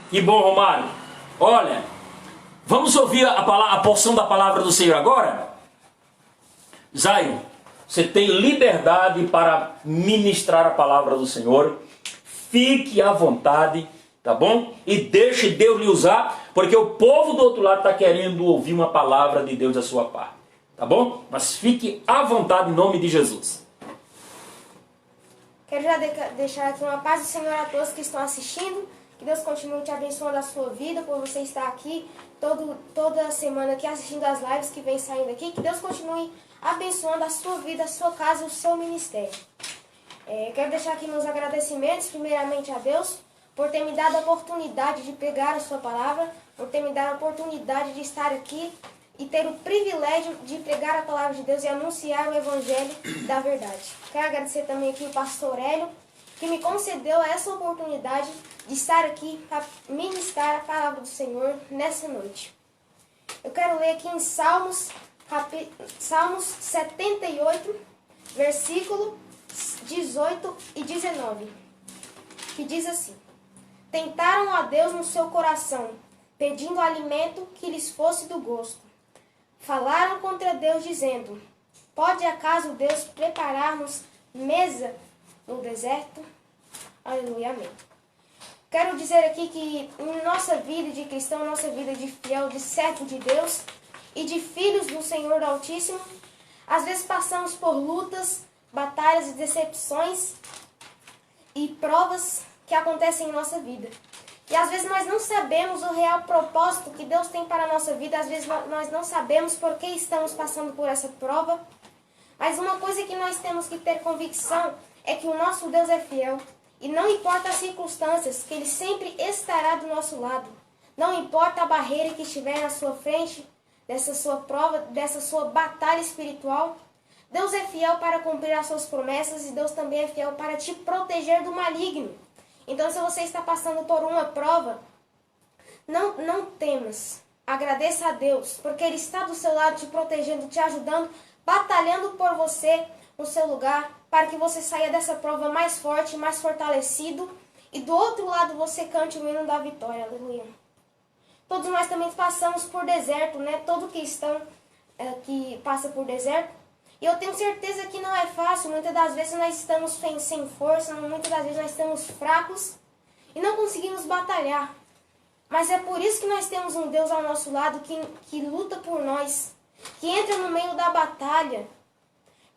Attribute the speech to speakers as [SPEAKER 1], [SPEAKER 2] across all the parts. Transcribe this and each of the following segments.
[SPEAKER 1] Que bom, Romário. Olha, vamos ouvir a porção da palavra do Senhor agora? Zairo, você tem liberdade para ministrar a palavra do Senhor. Fique à vontade, tá bom? E deixe Deus lhe usar, porque o povo do outro lado está querendo ouvir uma palavra de Deus da sua parte. Tá bom? Mas fique à vontade em nome de Jesus.
[SPEAKER 2] Quero já deixar aqui uma paz do Senhor a todos que estão assistindo. Que Deus continue te abençoando a sua vida, por você estar aqui toda semana aqui assistindo as lives que vem saindo aqui. Que Deus continue abençoando a sua vida, a sua casa e o seu ministério. Quero deixar aqui meus agradecimentos, primeiramente a Deus, por ter me dado a oportunidade de pegar a sua palavra, por ter me dado a oportunidade de estar aqui e ter o privilégio de pregar a palavra de Deus e anunciar o evangelho da verdade. Quero agradecer também aqui o pastor Hélio, que me concedeu essa oportunidade de estar aqui para ministrar a palavra do Senhor nessa noite. Eu quero ler aqui em Salmos 78, versículo 18 e 19, que diz assim: Tentaram a Deus no seu coração, pedindo alimento que lhes fosse do gosto. Falaram contra Deus, dizendo: Pode acaso Deus preparar-nos mesa no deserto? Aleluia, amém. Quero dizer aqui que em nossa vida de cristão, nossa vida de fiel, de servo de Deus e de filhos do Senhor Altíssimo, às vezes passamos por lutas, batalhas e decepções e provas que acontecem em nossa vida. E às vezes nós não sabemos o real propósito que Deus tem para a nossa vida, às vezes nós não sabemos por que estamos passando por essa prova, mas uma coisa que nós temos que ter convicção é que o nosso Deus é fiel. E não importa as circunstâncias, que Ele sempre estará do nosso lado. Não importa a barreira que estiver na sua frente, dessa sua prova, dessa sua batalha espiritual. Deus é fiel para cumprir as suas promessas e Deus também é fiel para te proteger do maligno. Então, se você está passando por uma prova, não temas. Agradeça a Deus, porque Ele está do seu lado, te protegendo, te ajudando, batalhando por você no seu lugar, para que você saia dessa prova mais forte, mais fortalecido, e do outro lado você cante o hino da vitória, aleluia. Todos nós também passamos por deserto, né? Todo cristão que passa por deserto, e eu tenho certeza que não é fácil, muitas das vezes nós estamos sem força, muitas das vezes nós estamos fracos, e não conseguimos batalhar. Mas é por isso que nós temos um Deus ao nosso lado, que luta por nós, que entra no meio da batalha,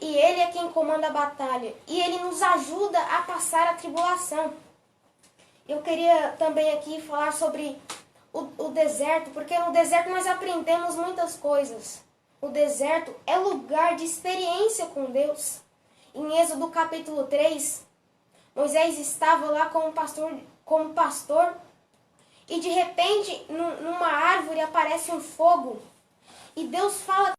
[SPEAKER 2] e Ele é quem comanda a batalha. E Ele nos ajuda a passar a tribulação. Eu queria também aqui falar sobre o deserto, porque no deserto nós aprendemos muitas coisas. O deserto é lugar de experiência com Deus. Em Êxodo capítulo 3, Moisés estava lá como pastor, e de repente, numa árvore aparece um fogo. E Deus fala,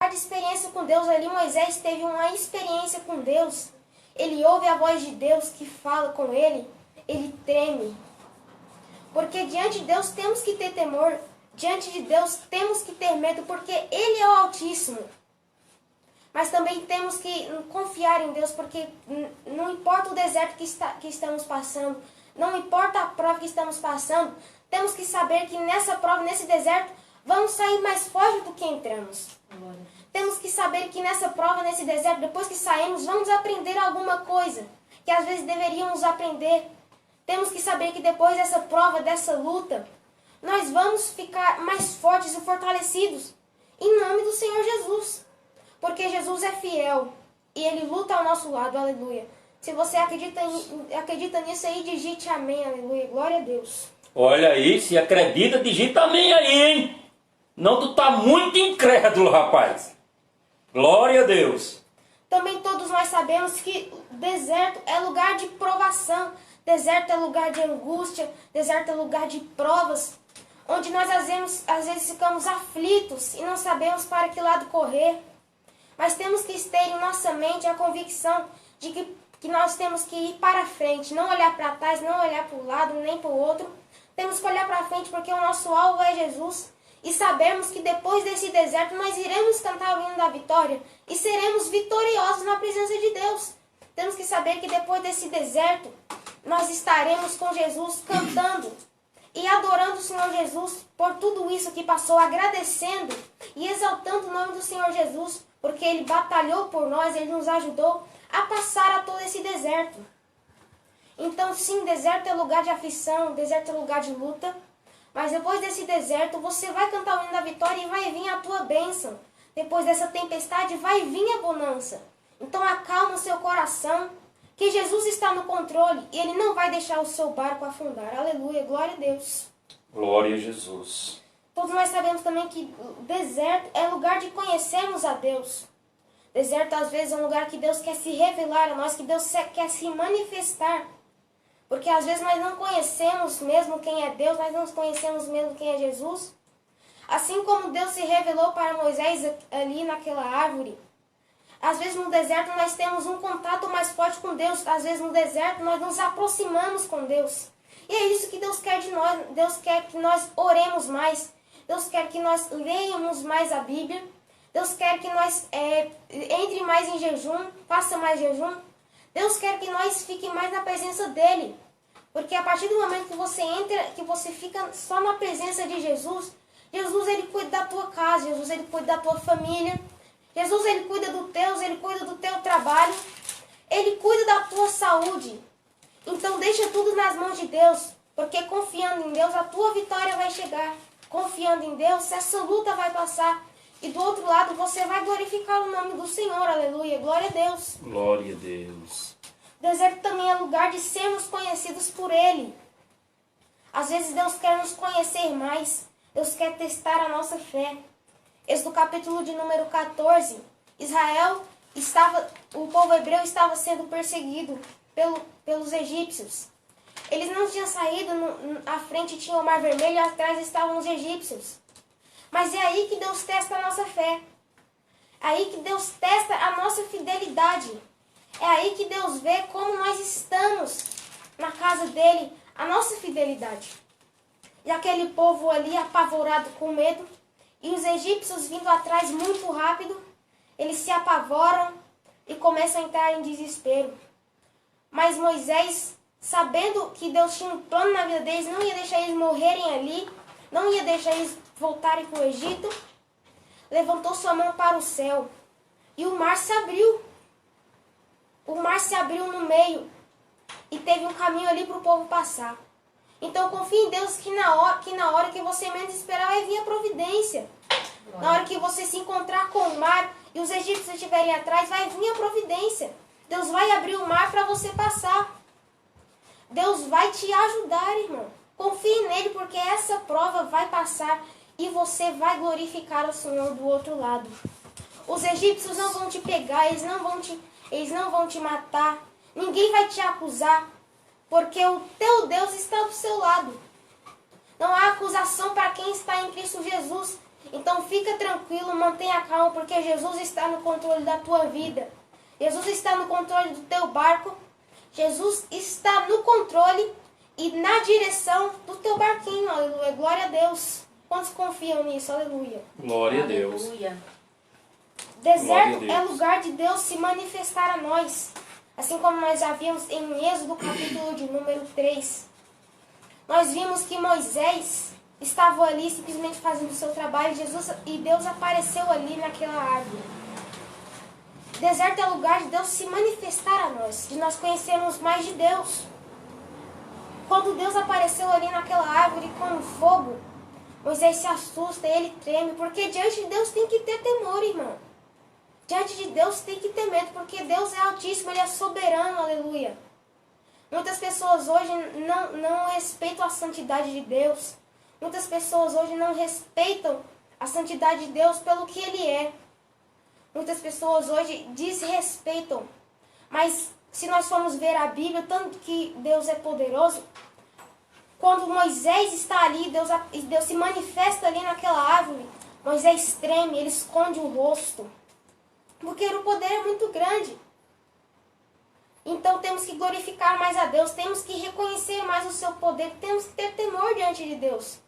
[SPEAKER 2] de experiência com Deus ali, Moisés teve uma experiência com Deus. Ele ouve a voz de Deus que fala com ele treme. Porque diante de Deus temos que ter temor, diante de Deus temos que ter medo, porque Ele é o Altíssimo. Mas também temos que confiar em Deus, porque não importa o deserto que estamos passando, não importa a prova que estamos passando, temos que saber que nessa prova, nesse deserto, vamos sair mais fortes do que entramos. Temos que saber que nessa prova, nesse deserto, depois que saímos, vamos aprender alguma coisa que às vezes deveríamos aprender. Temos que saber que depois dessa prova, dessa luta, nós vamos ficar mais fortes e fortalecidos em nome do Senhor Jesus. Porque Jesus é fiel e Ele luta ao nosso lado, aleluia. Se você acredita nisso aí, digite amém, aleluia, glória a Deus.
[SPEAKER 1] Olha aí, se acredita, digita amém aí, hein? Não, tu tá muito incrédulo, rapaz. Glória a Deus.
[SPEAKER 2] Também todos nós sabemos que deserto é lugar de provação. Deserto é lugar de angústia. Deserto é lugar de provas. Onde nós às vezes ficamos aflitos e não sabemos para que lado correr. Mas temos que ter em nossa mente a convicção de que nós temos que ir para frente. Não olhar para trás, não olhar para o lado, nem para o outro. Temos que olhar para frente porque o nosso alvo é Jesus. E sabemos que depois desse deserto nós iremos cantar o hino da vitória e seremos vitoriosos na presença de Deus. Temos que saber que depois desse deserto nós estaremos com Jesus cantando e Senhor Jesus por tudo isso que passou, agradecendo e exaltando o nome do Senhor Jesus, porque Ele batalhou por nós, Ele nos ajudou a passar a todo esse deserto. Então sim, deserto é lugar de aflição, deserto é lugar de luta, mas depois desse deserto você vai cantar o hino da vitória e vai vir a tua bênção. Depois dessa tempestade vai vir a bonança. Então acalma o seu coração, que Jesus está no controle e Ele não vai deixar o seu barco afundar. Aleluia, glória a Deus.
[SPEAKER 1] Glória a Jesus.
[SPEAKER 2] Todos nós sabemos também que o deserto é lugar de conhecermos a Deus. Deserto às vezes é um lugar que Deus quer se revelar a nós, que Deus quer se manifestar. Porque às vezes nós não conhecemos mesmo quem é Deus, nós não conhecemos mesmo quem é Jesus. Assim como Deus se revelou para Moisés ali naquela árvore. Às vezes no deserto nós temos um contato mais forte com Deus. Às vezes no deserto nós nos aproximamos com Deus. E é isso que Deus quer de nós. Deus quer que nós oremos mais. Deus quer que nós leiamos mais a Bíblia. Deus quer que nós entre mais em jejum, faça mais jejum. Deus quer que nós fiquemos mais na presença dEle. Porque a partir do momento que você entra, que você fica só na presença de Jesus, Jesus Ele cuida da tua casa, Jesus Ele cuida da tua família, Jesus Ele cuida Ele cuida do teu trabalho, Ele cuida da tua saúde. Então deixa tudo nas mãos de Deus, porque confiando em Deus a tua vitória vai chegar. Confiando em Deus, essa luta vai passar. E do outro lado você vai glorificar o nome do Senhor, aleluia, glória a Deus.
[SPEAKER 1] Glória a Deus.
[SPEAKER 2] Deserto também é lugar de sermos conhecidos por Ele. Às vezes Deus quer nos conhecer mais, Deus quer testar a nossa fé. Êxodo capítulo de número 14, o povo hebreu estava sendo perseguido pelos egípcios. Eles não tinham saído, à frente tinha o Mar Vermelho e atrás estavam os egípcios. Mas é aí que Deus testa a nossa fé. É aí que Deus testa a nossa fidelidade. É aí que Deus vê como nós estamos na casa dele, a nossa fidelidade. E aquele povo ali apavorado com medo, e os egípcios vindo atrás muito rápido, eles se apavoram e começam a entrar em desespero. Mas Moisés, sabendo que Deus tinha um plano na vida deles, não ia deixar eles morrerem ali, não ia deixar eles voltarem para o Egito, levantou sua mão para o céu e o mar se abriu. O mar se abriu no meio e teve um caminho ali para o povo passar. Então confie em Deus que na hora que você menos esperar vai vir a providência. Na hora que você se encontrar com o mar e os egípcios estiverem atrás, vai vir a providência. Deus vai abrir o mar para você passar. Deus vai te ajudar, irmão. Confie nele, porque essa prova vai passar e você vai glorificar o Senhor do outro lado. Os egípcios não vão te pegar, eles não vão te matar. Ninguém vai te acusar, porque o teu Deus está do seu lado. Não há acusação para quem está em Cristo Jesus. Então fica tranquilo, mantenha calma, porque Jesus está no controle da tua vida. Jesus está no controle do teu barco. Jesus está no controle e na direção do teu barquinho, aleluia. Glória a Deus. Quantos confiam nisso? Aleluia.
[SPEAKER 1] Glória a Deus.
[SPEAKER 3] Aleluia.
[SPEAKER 2] Deserto é lugar de Deus se manifestar a nós. Assim como nós já vimos em Êxodo capítulo de número 3. Nós vimos que Moisés estava ali simplesmente fazendo o seu trabalho e Deus apareceu ali naquela árvore. Deserto é lugar de Deus se manifestar a nós, de nós conhecermos mais de Deus. Quando Deus apareceu ali naquela árvore com fogo, Moisés se assusta, ele treme, porque diante de Deus tem que ter temor, irmão. Diante de Deus tem que ter medo, porque Deus é altíssimo, Ele é soberano, aleluia. Muitas pessoas hoje não respeitam a santidade de Deus. Muitas pessoas hoje não respeitam a santidade de Deus pelo que Ele é. Muitas pessoas hoje desrespeitam. Mas se nós formos ver a Bíblia, tanto que Deus é poderoso, quando Moisés está ali, Deus se manifesta ali naquela árvore, Moisés treme, ele esconde o rosto. Porque o poder é muito grande. Então temos que glorificar mais a Deus, temos que reconhecer mais o seu poder, temos que ter temor diante de Deus.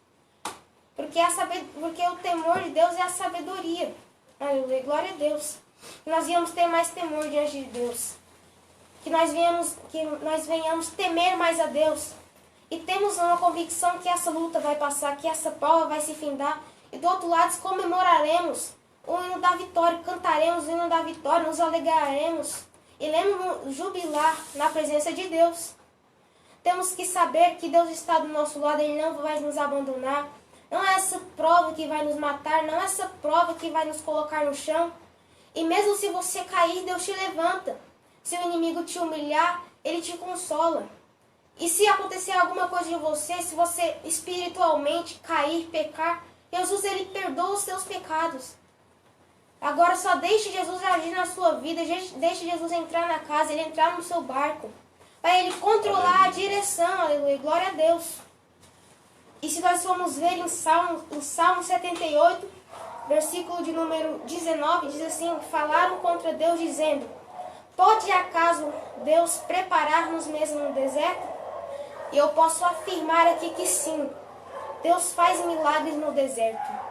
[SPEAKER 2] Porque o temor de Deus é a sabedoria. Aleluia, glória a Deus. Que nós venhamos ter mais temor diante de Deus. Que nós venhamos temer mais a Deus. E temos uma convicção que essa luta vai passar, que essa prova vai se findar. E do outro lado comemoraremos o hino da vitória, cantaremos o hino da vitória, nos alegraremos. Iremos jubilar na presença de Deus. Temos que saber que Deus está do nosso lado, Ele não vai nos abandonar. Não é essa prova que vai nos matar, não é essa prova que vai nos colocar no chão. E mesmo se você cair, Deus te levanta. Se o inimigo te humilhar, Ele te consola. E se acontecer alguma coisa em você, se você espiritualmente cair, pecar, Jesus, Ele perdoa os seus pecados. Agora só deixe Jesus agir na sua vida, deixe Jesus entrar na casa, Ele entrar no seu barco, para Ele controlar a direção, aleluia, glória a Deus. E se nós formos ver em Salmo 78, versículo de número 19, diz assim: falaram contra Deus dizendo, pode acaso Deus preparar-nos mesmo no deserto? E eu posso afirmar aqui que sim, Deus faz milagres no deserto.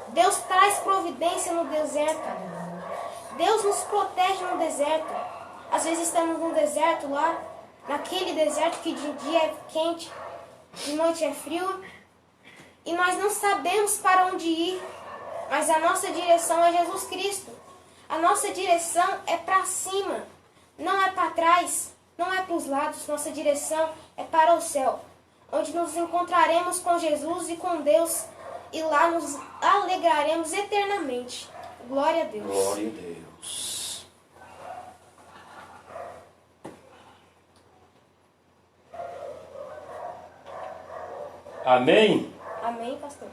[SPEAKER 2] Deus traz providência no deserto. Deus nos protege no deserto. Às vezes estamos no deserto lá, naquele deserto que de dia é quente, de noite é frio, e nós não sabemos para onde ir, mas a nossa direção é Jesus Cristo. A nossa direção é para cima, não é para trás, não é para os lados, nossa direção é para o céu, onde nos encontraremos com Jesus e com Deus, e lá nos alegraremos eternamente. Glória a Deus.
[SPEAKER 1] Glória a Deus. Amém?
[SPEAKER 2] Amém, pastor?